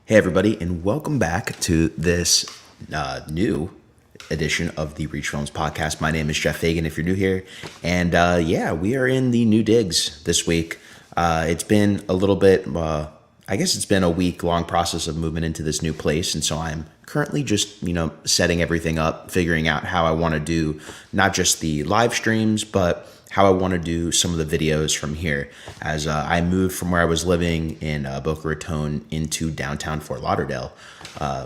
Hey everybody, and welcome back to this new edition of the Reach Films podcast. My name is Jeff Fagan if you're new here, and we are in the new digs this week. It's been a little bit, I guess it's been a week-long process of moving into this new place, and so I'm currently just, setting everything up, figuring out how I want to do not just the live streams, but how I want to do some of the videos from here as I moved from where I was living in Boca Raton into downtown Fort Lauderdale,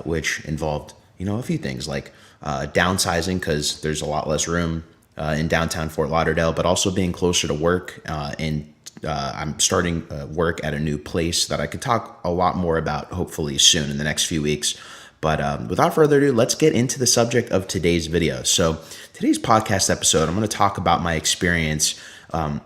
which involved, a few things like downsizing because there's a lot less room in downtown Fort Lauderdale, but also being closer to work. I'm starting work at a new place that I could talk a lot more about hopefully soon in the next few weeks. But without further ado, let's get into the subject of today's video. So today's podcast episode, I'm going to talk about my experience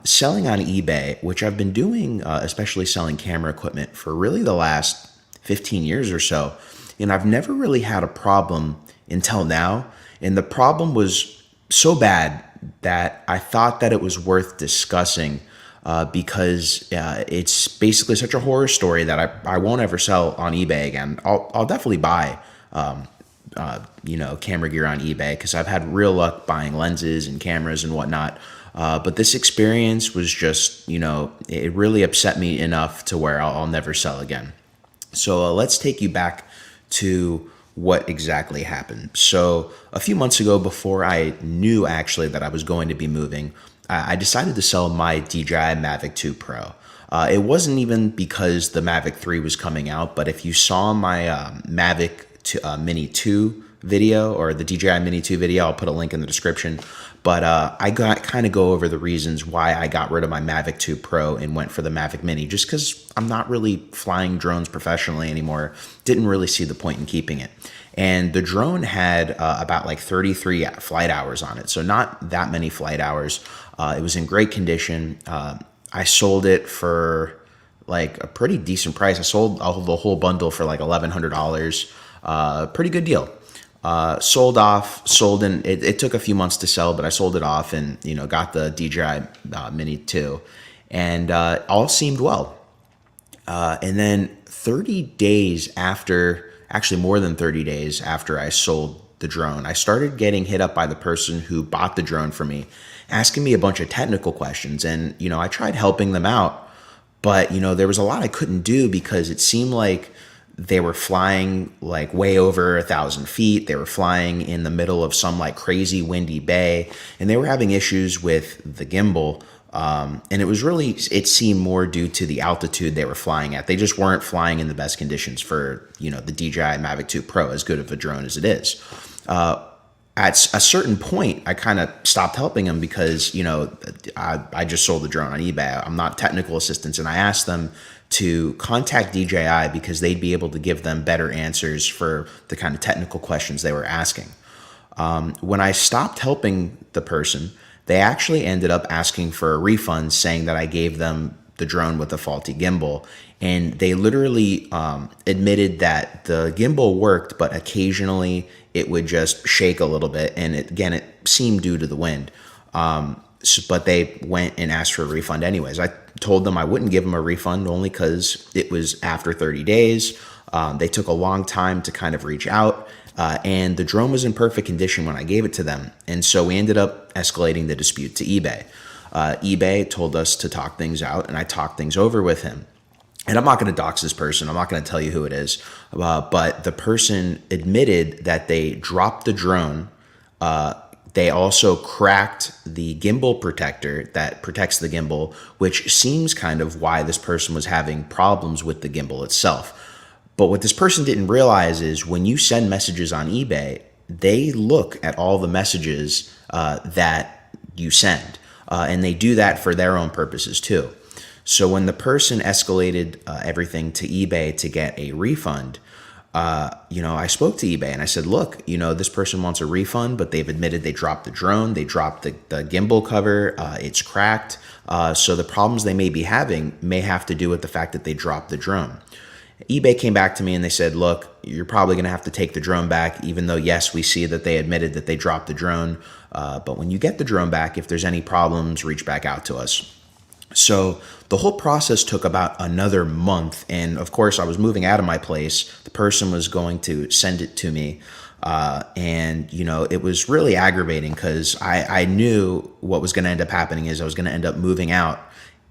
selling on eBay, which I've been doing, especially selling camera equipment for really the last 15 years or so. And I've never really had a problem until now. And the problem was so bad that I thought that it was worth discussing because it's basically such a horror story that I won't ever sell on eBay again. I'll definitely buy, camera gear on eBay because I've had real luck buying lenses and cameras and whatnot. But this experience was just, it really upset me enough to where I'll never sell again. So let's take you back to what exactly happened. So a few months ago, before I knew actually that I was going to be moving, I decided to sell my DJI Mavic 2 Pro. It wasn't even because the Mavic 3 was coming out, but if you saw my Mavic Mini 2 video or the DJI Mini 2 video, I'll put a link in the description. But I kind of go over the reasons why I got rid of my Mavic 2 Pro and went for the Mavic Mini, just because I'm not really flying drones professionally anymore. Didn't really see the point in keeping it. And the drone had about like 33 flight hours on it, so not that many flight hours. It was in great condition. I sold it for like a pretty decent price. I sold the whole bundle for like $1,100. Pretty good deal. Sold in, it took a few months to sell, but I sold it off and, got the DJI Mini 2 and all seemed well. And then 30 days after, actually more than 30 days after I sold the drone, I started getting hit up by the person who bought the drone for me, asking me a bunch of technical questions. And, I tried helping them out, but, there was a lot I couldn't do because it seemed like they were flying like way over 1,000 feet. They were flying in the middle of some like crazy windy bay, and they were having issues with the gimbal. And it seemed more due to the altitude they were flying at. They just weren't flying in the best conditions for, the DJI Mavic 2 Pro, as good of a drone as it is. At a certain point, I kind of stopped helping them because, I just sold the drone on eBay. I'm not technical assistance. And I asked them to contact DJI because they'd be able to give them better answers for the kind of technical questions they were asking. When I stopped helping the person, they actually ended up asking for a refund, saying that I gave them the drone with a faulty gimbal. And they literally admitted that the gimbal worked, but occasionally it would just shake a little bit. And it seemed due to the wind. But they went and asked for a refund anyways. I told them I wouldn't give them a refund only because it was after 30 days. They took a long time to kind of reach out. And the drone was in perfect condition when I gave it to them. And so we ended up escalating the dispute to eBay. eBay told us to talk things out, and I talked things over with him. And I'm not going to dox this person. I'm not going to tell you who it is. But the person admitted that they dropped the drone. They also cracked the gimbal protector that protects the gimbal, which seems kind of why this person was having problems with the gimbal itself. But what this person didn't realize is when you send messages on eBay, they look at all the messages that you send. And they do that for their own purposes too. So when the person escalated everything to eBay to get a refund, I spoke to eBay and I said, look, this person wants a refund, but they've admitted they dropped the drone, they dropped the gimbal cover, it's cracked. So the problems they may be having may have to do with the fact that they dropped the drone. eBay came back to me and they said, look, you're probably going to have to take the drone back, even though, yes, we see that they admitted that they dropped the drone. But when you get the drone back, if there's any problems, reach back out to us. So the whole process took about another month. And of course, I was moving out of my place. The person was going to send it to me. And, you know, it was really aggravating because I knew what was going to end up happening is I was going to end up moving out.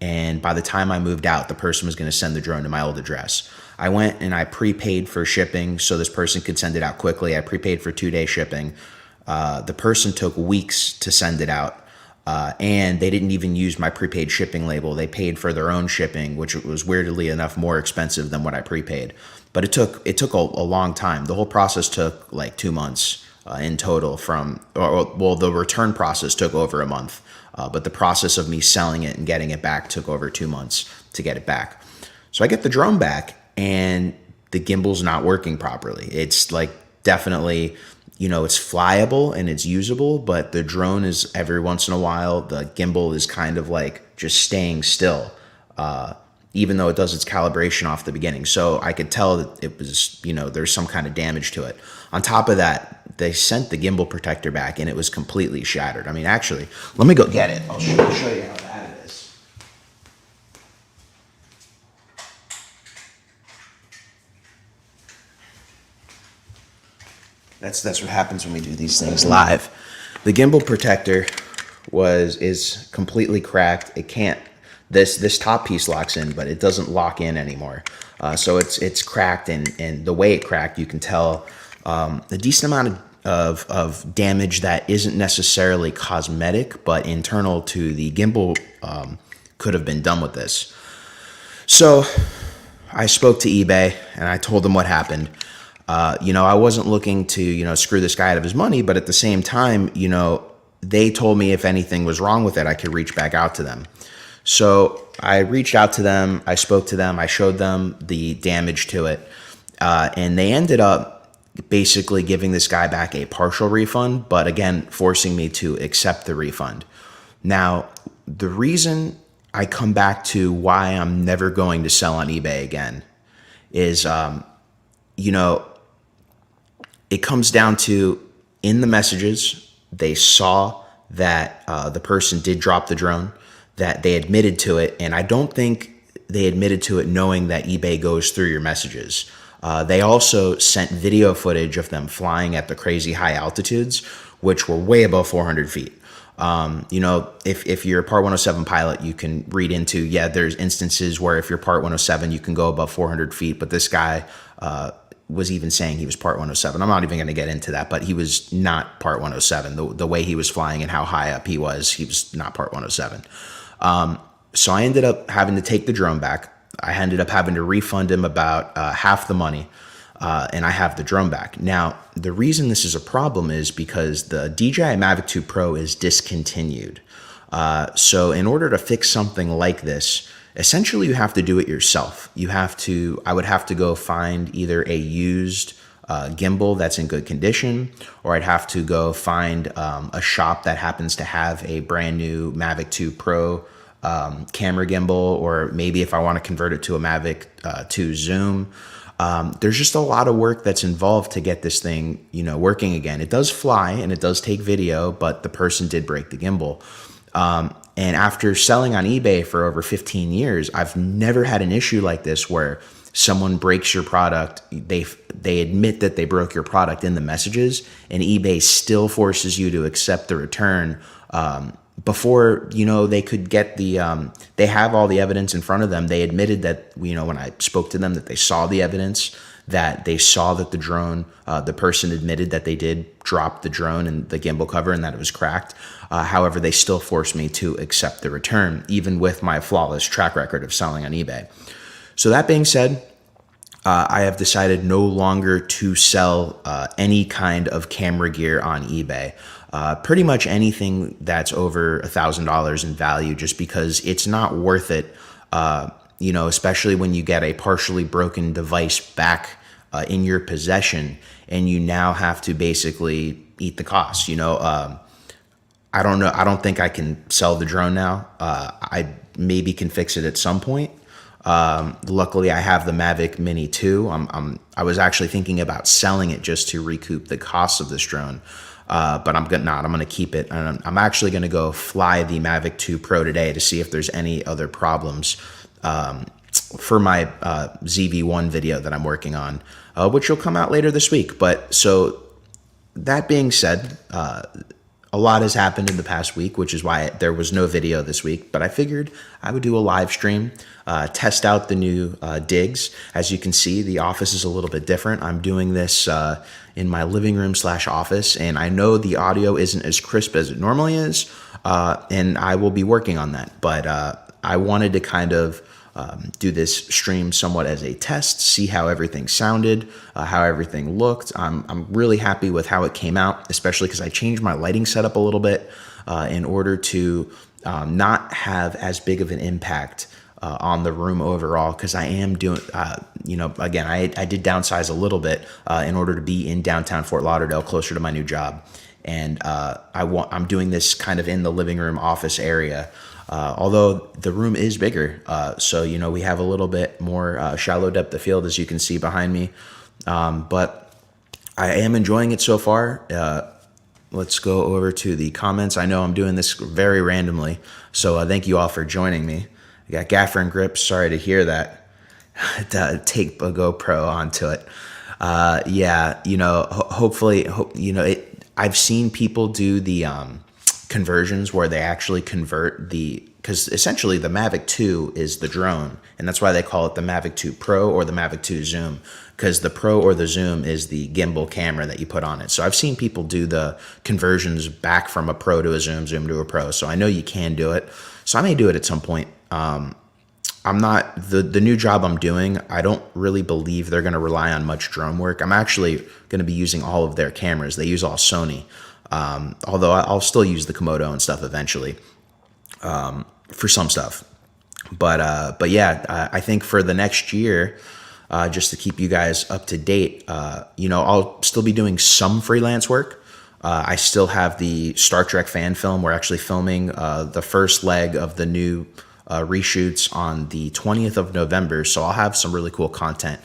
And by the time I moved out, the person was going to send the drone to my old address. I went and I prepaid for shipping so this person could send it out quickly. I prepaid for 2-day shipping. The person took weeks to send it out. And they didn't even use my prepaid shipping label. They paid for their own shipping, which was weirdly enough more expensive than what I prepaid. But it took a long time. The whole process took like 2 months in total. Well, the return process took over a month, but the process of me selling it and getting it back took over 2 months to get it back. So I get the drone back, and the gimbal's not working properly. It's like definitely, you know, it's flyable and it's usable, but the drone is every once in a while, the gimbal is kind of like just staying still, even though it does its calibration off the beginning. So I could tell that it was, you know, there's some kind of damage to it. On top of that, they sent the gimbal protector back and it was completely shattered. I mean, actually, let me go get it. I'll show you how bad it is. That's what happens when we do these things live. The gimbal protector is completely cracked. It can't. This top piece locks in, but it doesn't lock in anymore. So it's cracked, and the way it cracked, you can tell a decent amount of damage that isn't necessarily cosmetic, but internal to the gimbal could have been done with this. So I spoke to eBay and I told them what happened. You know, I wasn't looking to, you know, screw this guy out of his money, but at the same time, you know, they told me if anything was wrong with it, I could reach back out to them. So I reached out to them, I spoke to them, I showed them the damage to it, and they ended up basically giving this guy back a partial refund, but again, forcing me to accept the refund. Now, the reason I come back to why I'm never going to sell on eBay again is, you know, it comes down to, in the messages, they saw that the person did drop the drone, that they admitted to it, and I don't think they admitted to it knowing that eBay goes through your messages. They also sent video footage of them flying at the crazy high altitudes, which were way above 400 feet. You know, if you're a Part 107 pilot, you can read into, yeah, there's instances where if you're Part 107, you can go above 400 feet, but this guy was even saying he was Part 107. I'm not even going to get into that, but he was not Part 107. The way he was flying and how high up he was not Part 107. So I ended up having to take the drone back. I ended up having to refund him about half the money, and I have the drone back. Now, the reason this is a problem is because the DJI Mavic 2 Pro is discontinued. So in order to fix something like this, essentially you have to do it yourself. I would have to go find either a used gimbal that's in good condition, or I'd have to go find a shop that happens to have a brand new Mavic 2 Pro camera gimbal, or maybe if I want to convert it to a Mavic 2 Zoom. There's just a lot of work that's involved to get this thing, you know, working again. It does fly and it does take video, but the person did break the gimbal. And after selling on eBay for over 15 years, I've never had an issue like this where someone breaks your product, they admit that they broke your product in the messages, and eBay still forces you to accept the return before, you know, they could get the, they have all the evidence in front of them. They admitted that, you know, when I spoke to them, that they saw the evidence, that they saw that the drone, the person admitted that they did drop the drone and the gimbal cover and that it was cracked. However, they still forced me to accept the return, even with my flawless track record of selling on eBay. So that being said, I have decided no longer to sell any kind of camera gear on eBay. Pretty much anything that's over $1,000 in value, just because it's not worth it, you know, especially when you get a partially broken device back in your possession and you now have to basically eat the cost. You know, I don't know. I don't think I can sell the drone now. I maybe can fix it at some point. Luckily, I have the Mavic Mini 2. I was actually thinking about selling it just to recoup the cost of this drone. but I'm gonna keep it. And I'm actually gonna go fly the Mavic 2 Pro today to see if there's any other problems for my ZV-1 video that I'm working on, which will come out later this week. But so that being said, a lot has happened in the past week, which is why there was no video this week, but I figured I would do a live stream, test out the new digs. As you can see, the office is a little bit different. I'm doing this in my living room / office, and I know the audio isn't as crisp as it normally is, and I will be working on that. But I wanted to kind of do this stream somewhat as a test, see how everything sounded, how everything looked. I'm really happy with how it came out, especially because I changed my lighting setup a little bit in order to not have as big of an impact on the room overall, because I am doing, again, I did downsize a little bit in order to be in downtown Fort Lauderdale, closer to my new job. And I'm doing this kind of in the living room office area. Although the room is bigger, so we have a little bit more shallow depth of field, as you can see behind me, but I am enjoying it so far. Let's go over to the comments. I know I'm doing this very randomly, so thank you all for joining me. I got Gaffer and Grips, sorry to hear that. Take a GoPro onto it. Hopefully, I've seen people do the conversions where they actually convert because essentially the Mavic 2 is the drone, and that's why they call it the Mavic 2 Pro or the Mavic 2 Zoom, because the Pro or the Zoom is the gimbal camera that you put on it. So I've seen people do the conversions back from a Pro to a Zoom, Zoom to a Pro, so I know you can do it. So I may do it at some point. I'm not, the new job I'm doing, I don't really believe they're going to rely on much drone work. I'm actually going to be using all of their cameras. They use all Sony. Although I'll still use the Komodo and stuff eventually for some stuff. But yeah, I think for the next year, just to keep you guys up to date, I'll still be doing some freelance work. I still have the Star Trek fan film. We're actually filming the first leg of the new reshoots on the 20th of November. So I'll have some really cool content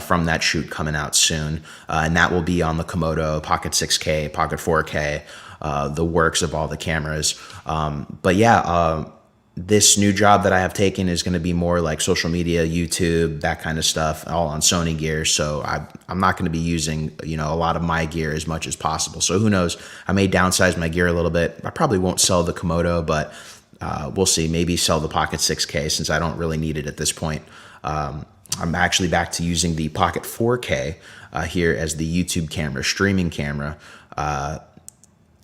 from that shoot coming out soon. And that will be on the Komodo, Pocket 6K, Pocket 4K, the works of all the cameras. But yeah, this new job that I have taken is going to be more like social media, YouTube, that kind of stuff, all on Sony gear. So I'm not going to be using, a lot of my gear as much as possible. So who knows? I may downsize my gear a little bit. I probably won't sell the Komodo, but we'll see. Maybe sell the Pocket 6K since I don't really need it at this point. I'm actually back to using the Pocket 4K here as the YouTube camera, streaming camera.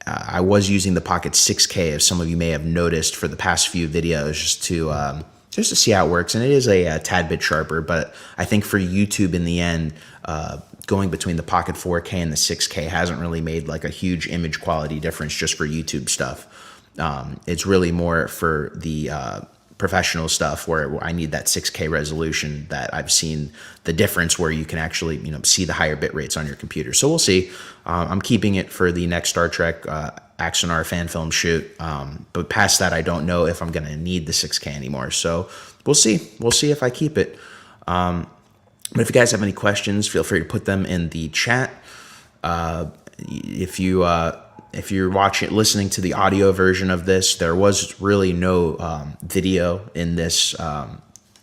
I was using the Pocket 6K, as some of you may have noticed, for the past few videos, just to see how it works. And it is a tad bit sharper, but I think for YouTube in the end, going between the Pocket 4K and the 6K hasn't really made like a huge image quality difference just for YouTube stuff. It's really more for the professional stuff where I need that 6K resolution that I've seen the difference where you can actually, see the higher bit rates on your computer. So we'll see. I'm keeping it for the next Star Trek Axonar fan film shoot. But past that, I don't know if I'm going to need the 6K anymore. So we'll see. We'll see if I keep it. But if you guys have any questions, feel free to put them in the chat. If you're listening to the audio version of this, there was really no video in this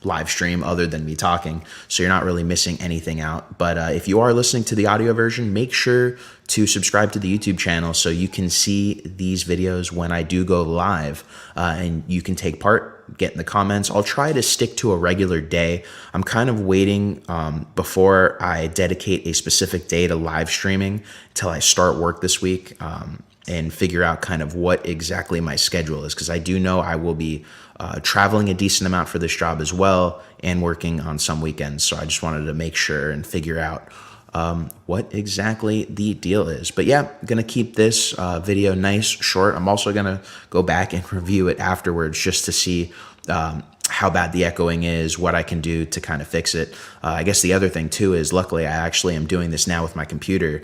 live stream other than me talking, so you're not really missing anything out. But if you are listening to the audio version, make sure to subscribe to the YouTube channel so you can see these videos when I do go live, and you can take part, get in the comments. I'll try to stick to a regular day. I'm kind of waiting before I dedicate a specific day to live streaming until I start work this week, and figure out kind of what exactly my schedule is, because I do know I will be traveling a decent amount for this job as well and working on some weekends. So I just wanted to make sure and figure out what exactly the deal is. But yeah, I'm going to keep this video nice, short. I'm also going to go back and review it afterwards just to see how bad the echoing is, what I can do to kind of fix it. I guess the other thing too is, luckily I actually am doing this now with my computer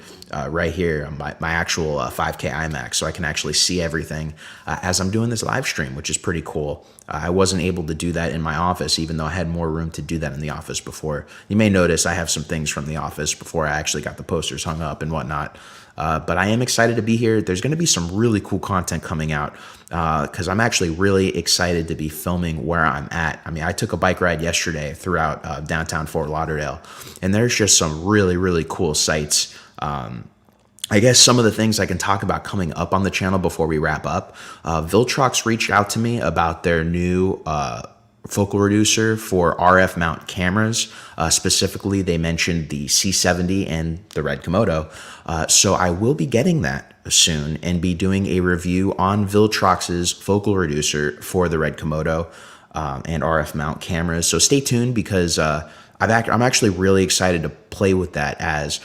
right here, my actual 5K iMac, so I can actually see everything as I'm doing this live stream, which is pretty cool. I wasn't able to do that in my office, even though I had more room to do that in the office before. You may notice I have some things from the office before I actually got the posters hung up and whatnot. But I am excited to be here. There's going to be some really cool content coming out because I'm actually really excited to be filming where I'm at. I mean, I took a bike ride yesterday throughout downtown Fort Lauderdale, and there's just some really, really cool sights. I guess some of the things I can talk about coming up on the channel before we wrap up. Viltrox reached out to me about their new focal reducer for RF mount cameras. Specifically, they mentioned the C70 and the Red Komodo. So I will be getting that soon and be doing a review on Viltrox's focal reducer for the Red Komodo and RF mount cameras. So stay tuned because I'm actually really excited to play with that as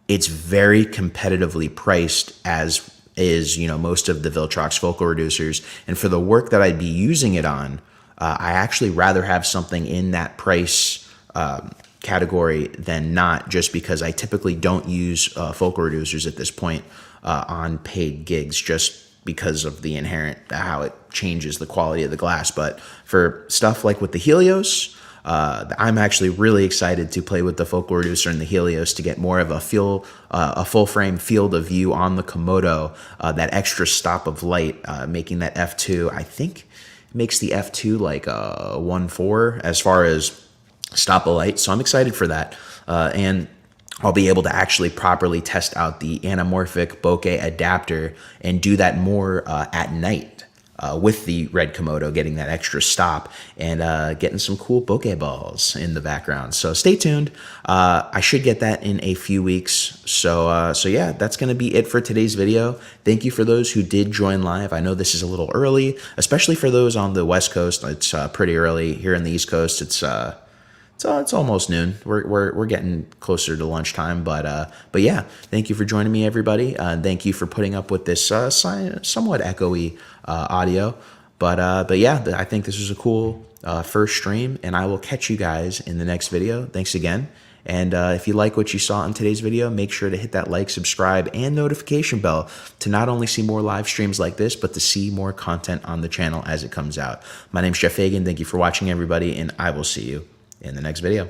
it's very competitively priced as is, most of the Viltrox focal reducers. And for the work that I'd be using it on, I actually rather have something in that price category than not, just because I typically don't use focal reducers at this point on paid gigs, just because of the inherent, how it changes the quality of the glass. But for stuff like with the Helios, I'm actually really excited to play with the focal reducer and the Helios to get more of a full frame field of view on the Komodo, that extra stop of light, making that f2, I think makes the f2 like a 1.4 as far as stop of light. So I'm excited for that. And I'll be able to actually properly test out the anamorphic bokeh adapter and do that more at night. With the Red Komodo, getting that extra stop and getting some cool bokeh balls in the background. So stay tuned. I should get that in a few weeks. So yeah, that's going to be it for today's video. Thank you for those who did join live. I know this is a little early, especially for those on the West Coast. It's pretty early. Here in the East Coast, it's almost noon. We're getting closer to lunchtime, but yeah, thank you for joining me, everybody. Thank you for putting up with this somewhat echoey audio, but yeah, I think this was a cool first stream, and I will catch you guys in the next video. Thanks again, and if you like what you saw in today's video, make sure to hit that like, subscribe, and notification bell to not only see more live streams like this, but to see more content on the channel as it comes out. My name's Jeff Fagan. Thank you for watching, everybody, and I will see you in the next video.